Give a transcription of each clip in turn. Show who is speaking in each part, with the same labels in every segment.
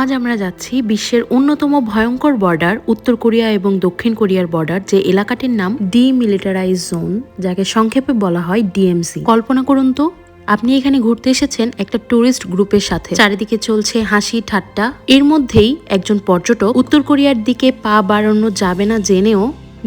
Speaker 1: আজ আমরা যাচ্ছি বিশ্বের অন্যতম ভয়ঙ্কর বর্ডার উত্তর কোরিয়া এবং দক্ষিণ কোরিয়ার বর্ডার, যে এলাকাটির নাম ডিমিলিটারাইজ জোন, যাকে সংক্ষেপে বলা হয় ডিএমসি। কল্পনা করুন তো, আপনি এখানে ঘুরতে এসেছেন একটা ট্যুরিস্ট গ্রুপের সাথে। চারিদিকে চলছে হাসি ঠাট্টা। এর মধ্যেই একজন পর্যটক উত্তর কোরিয়ার দিকে পা বাড়ানো যাবে না জেনেও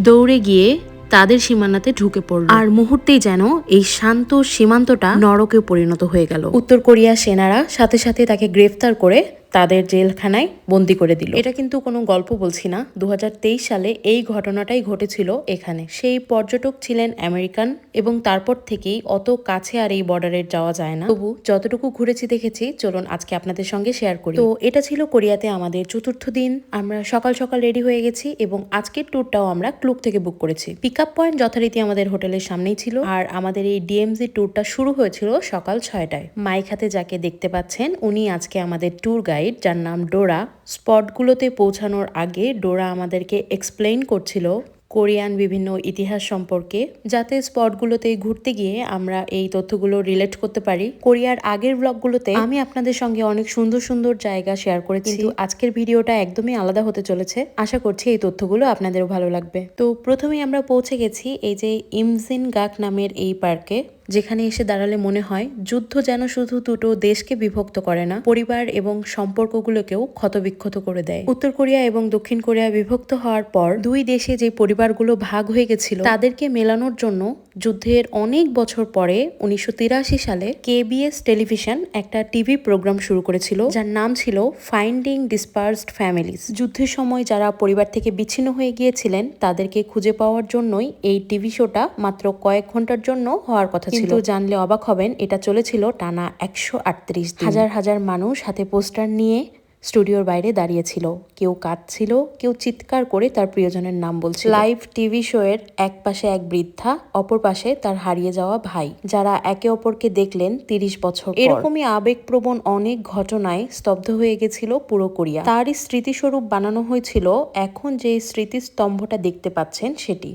Speaker 1: দৌড়ে গিয়ে তাদের সীমানাতে ঢুকে পড়ল, আর মুহূর্তেই যেন এই শান্ত সীমান্তটা নরকে পরিণত হয়ে গেল। উত্তর কোরিয়ার সেনারা সাথে সাথে তাকে গ্রেফতার করে তাদের জেলখানায় বন্দি করে দিল। এটা কিন্তু কোনো গল্প বলছি না, 2023 সালে এই ঘটনাটাই ঘটেছিল এখানে। সেই পর্যটক ছিলেন আমেরিকান এবং তারপর থেকেই অত কাছে আর এই বর্ডারের যাওয়া যায় না। তবু যতটুকু ঘুরেছি দেখেছি, চলুন আজকে আপনাদের সঙ্গে শেয়ার করি। তো এটা ছিল কোরিয়াতে আমাদের চতুর্থ দিন। আমরা সকাল সকাল রেডি হয়ে গেছি এবং আজকের ট্যুরটাও আমরা ক্লুক থেকে বুক করেছি। পিক আপ পয়েন্ট যথারীতি আমাদের হোটেলের সামনেই ছিল, আর আমাদের এই ডিএমসি ট্যুরটা শুরু হয়েছিল সকাল 6টায়। মাইক হাতে যাকে দেখতে পাচ্ছেন, উনি আজকে আমাদের ট্যুর গাইড, যার নাম ডোরা। স্পটগুলোতে পৌঁছানোর আগে ডোরা আমাদেরকে এক্সপ্লেইন করছিল কোরিয়ান বিভিন্ন ইতিহাস সম্পর্কে, যাতে স্পটগুলোতে ঘুরতে গিয়ে আমরা এই তথ্যগুলো রিলেট করতে পারি। কোরিয়ার আগের ব্লগগুলোতে আমি আপনাদের সঙ্গে অনেক সুন্দর সুন্দর জায়গা শেয়ার করেছি, কিন্তু আজকের ভিডিওটা একদমই আলাদা হতে চলেছে। আশা করছি এই তথ্যগুলো আপনাদেরও ভালো লাগবে। তো প্রথমেই আমরা পৌঁছে গেছি এই যে ইমজিন গাক নামের এই পার্কে, যেখানে এসে দাঁড়ালে মনে হয় যুদ্ধ যেন শুধু দুটো দেশকে বিভক্ত করে না, পরিবার এবং সম্পর্কগুলোকেও ক্ষতবিক্ষত করে দেয়। উত্তর কোরিয়া এবং দক্ষিণ কোরিয়া বিভক্ত হওয়ার পর দুই দেশে যে পরিবারগুলো ভাগ হয়ে গেছিল, তাদেরকে মেলানোর জন্য যুদ্ধের অনেক বছর পরে 1983 সালে কেবিএস টেলিভিশন একটা টিভি প্রোগ্রাম শুরু করেছিল, যার নাম ছিল ফাইন্ডিং ডিসপার্সড ফ্যামিলিজ। যুদ্ধের সময় যারা পরিবার থেকে বিচ্ছিন্ন হয়ে গিয়েছিলেন, তাদেরকে খুঁজে পাওয়ার জন্যই এই টিভি শোটা মাত্র কয়েক ঘন্টার জন্য হওয়ার কথা ছিল। কিন্তু জানলে অবাক হবেন, এটা চলেছিল টানা 138 দিন। হাজার হাজার মানুষ হাতে পোস্টার নিয়ে স্টুডিওর বাইরে দাঁড়িয়েছিল। কেউ কাঁদছিল, কেউ চিৎকার করে তার প্রিয়জনের নাম বলছিল। লাইভ টিভি শো এর এক পাশে এক বৃদ্ধা, অপর পাশে তার হারিয়ে যাওয়া ভাই, যারা একে অপরকে দেখলেন 30 বছর পর। এরকমই আবেগপ্রবণ অনেক ঘটনায় স্তব্ধ হয়ে গেছিল পুরো কোরিয়া। তারই স্মৃতিস্বরূপ বানানো হয়েছিল এখন যে স্মৃতিস্তম্ভটা দেখতে পাচ্ছেন সেটি।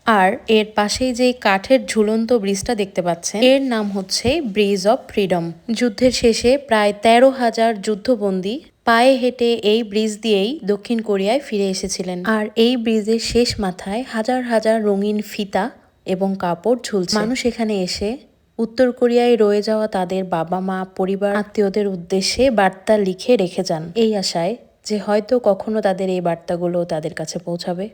Speaker 1: আর এর পাশেই যে কাঠের ঝুলন্ত ব্রিজটা দেখতে পাচ্ছেন, এর নাম হচ্ছে ব্রিজ অফ ফ্রিডম। যুদ্ধের শেষে প্রায় 13,000 যুদ্ধবন্দী পায়ে হেঁটে এই ব্রিজ দিয়েই দক্ষিণ কোরিয়ায় ফিরে এসেছিলেন। আর এই ব্রিজের শেষ মাথায় হাজার হাজার রঙিন ফিতা এবং কাপড় ঝুলছে। মানুষ এখানে এসে উত্তর কোরিয়ায় রয়ে যাওয়া তাদের বাবা মা, পরিবার, আত্মীয়দের উদ্দেশ্যে বার্তা লিখে রেখে যান, এই আশায় যে হয়তো কখনো তাদের এই বার্তাগুলো তাদের কাছে পৌঁছাবে।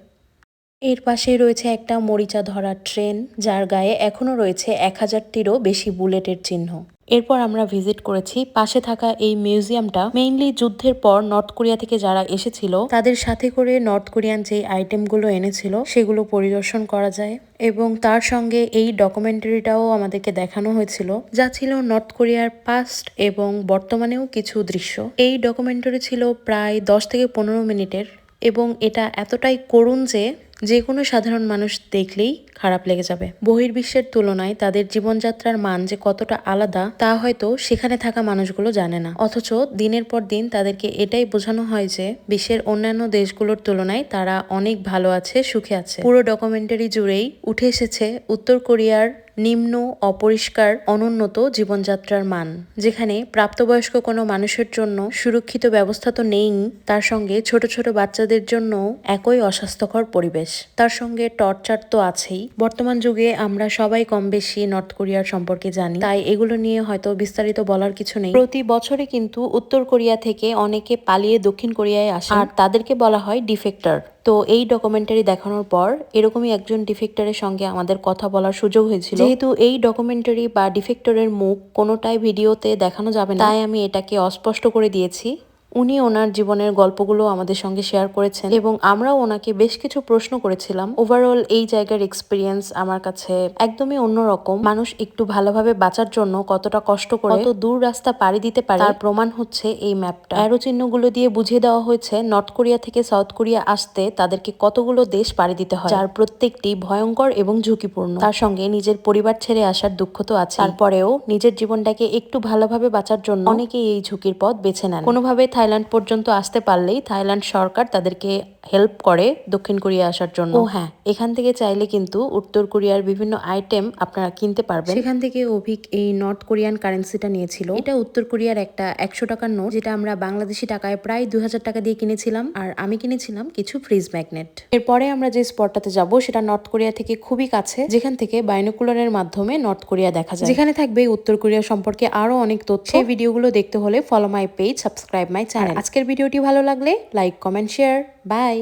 Speaker 1: এর পাশেই রয়েছে একটা মরিচা ধরা ট্রেন, যার গায়ে এখনো রয়েছে 1000টিরও বেশি বুলেটের চিহ্ন। এরপর আমরা ভিজিট করেছি পাশে থাকা এই মিউজিয়ামটা। মেইনলি যুদ্ধের পর নর্থ কোরিয়া থেকে যারা এসেছিল, তাদের সাথে করে নর্থ কোরিয়ান যে আইটেমগুলো এনেছিল সেগুলো পরিদর্শন করা যায়, এবং তার সঙ্গে এই ডকুমেন্টারিটাও আমাদেরকে দেখানো হয়েছিল, যা ছিল নর্থ কোরিয়ার পাস্ট এবং বর্তমানেও কিছু দৃশ্য। এই ডকুমেন্টারি ছিল প্রায় 10 থেকে 15 মিনিটের, এবং এটা এতটাই করুণ যে কোনো সাধারণ মানুষ দেখলেই খারাপ লেগে যাবে। বহির্বিশ্বের তুলনায় তাদের জীবনযাত্রার মান যে কতটা আলাদা, তা হয়তো সেখানে থাকা মানুষগুলো জানে না। অথচ দিনের পর দিন তাদেরকে এটাই বোঝানো হয় যে বিশ্বের অন্যান্য দেশগুলোর তুলনায় তারা অনেক ভালো আছে, সুখে আছে। পুরো ডকুমেন্টারি জুড়েই উঠে এসেছে উত্তর কোরিয়ার নিম্ন, অপরিষ্কার, অনুন্নত জীবনযাত্রার মান, যেখানে প্রাপ্তবয়স্ক কোনো মানুষের জন্য সুরক্ষিত ব্যবস্থা তো নেই, তার সঙ্গে ছোট ছোট বাচ্চাদের জন্য একই অস্বাস্থ্যকর পরিবেশ। তার সঙ্গে টর্চার তো আছেই। বর্তমান যুগে আমরা সবাই কম বেশি নর্থ কোরিয়ার সম্পর্কে জানি, তাই এগুলো নিয়ে হয়তো বিস্তারিত বলার কিছু নেই। প্রতি বছরে কিন্তু উত্তর কোরিয়া থেকে অনেকে পালিয়ে দক্ষিণ কোরিয়ায় আসে, আর তাদেরকে বলা হয় ডিফেক্টর। তো এই ডকুমেন্টারি দেখানোর পর এরকমই একজন ডিফেক্টরের সঙ্গে আমাদের কথা বলার সুযোগ হয়েছিল। যেহেতু এই ডকুমেন্টারি বা ডিফেক্টরের মুখ কোনোটাই ভিডিওতে দেখানো যাবে না, তাই আমি এটাকে অস্পষ্ট করে দিয়েছি। উনি ওনার জীবনের গল্পগুলো আমাদের সঙ্গে শেয়ার করেছেন, এবং আমরাও ওনাকে বেশ কিছু প্রশ্ন করেছিলাম। ওভারঅল এই জায়গার এক্সপিরিয়েন্স আমার কাছে একদমই অন্যরকম। মানুষ একটু ভালোভাবে বাঁচার জন্য কতটা কষ্ট করে কত দূর রাস্তা পাড়ি দিতে পারে, তার প্রমাণ হচ্ছে এই ম্যাপটা। অ্যারো চিহ্নগুলো দিয়ে বুঝিয়ে দেওয়া হয়েছে নর্থ কোরিয়া থেকে সাউথ কোরিয়া আসতে তাদেরকে কতগুলো দেশ পাড়ি দিতে হয়, যার প্রত্যেকটি ভয়ঙ্কর এবং ঝুঁকিপূর্ণ। তার সঙ্গে নিজের পরিবার ছেড়ে আসার দুঃখ তো আছে, তারপরেও নিজের জীবনটাকে একটু ভালোভাবে বাঁচার জন্য অনেকেই এই ঝুঁকির পথ বেছে নেন। কোনোভাবে থাইল্যান্ড পর্যন্ত আসতে পারলেই থাইল্যান্ড সরকার তাদেরকে হেল্প করে দক্ষিণ কোরিয়া আসার জন্য। ও হ্যাঁ, এখান থেকে চাইলে কিন্তু উত্তর কোরিয়ার বিভিন্ন আইটেম আপনারা কিনতে পারবেন। সেখান থেকে অভিক এই নর্থ কোরিয়ান কারেন্সিটা নিয়েছিল। এটা উত্তর কোরিয়ার একটা 100 টাকার নোট, যেটা আমরা বাংলাদেশি টাকায় প্রায় 2000 টাকা দিয়ে কিনেছিলাম। আর আমি কিনেছিলাম কিছু ফ্রিজ ম্যাগনেট। এরপরে আমরা যে স্পটটাতে যাব সেটা নর্থ কোরিয়া থেকে খুবই কাছে, যেখান থেকে বাইনোকুলারের মাধ্যমে নর্থ কোরিয়া দেখা যায়, যেখানে থাকবে উত্তর কোরিয়া সম্পর্কে আরো অনেক তথ্য। সেই ভিডিওগুলো দেখতে হলে follow my page, subscribe my channel. আজকের ভিডিওটি ভালো লাগলে লাইক, কমেন্ট, শেয়ার। বাই।